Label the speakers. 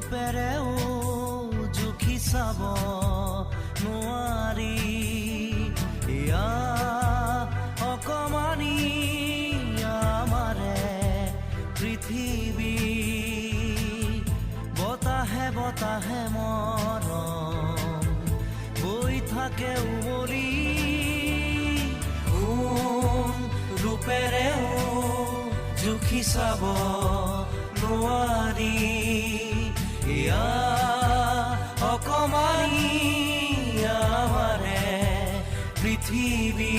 Speaker 1: ৰূপেৰেও জুখি চাব নোৱাৰি ইয়া অকমানি আমাৰে পৃথিৱী বতাহে বতাহে মৰম বৈ থাকে উমলি ৰূপেৰেও জুখি চাব নোৱাৰি ইয়া অকমানি আমাৰে পৃথিৱী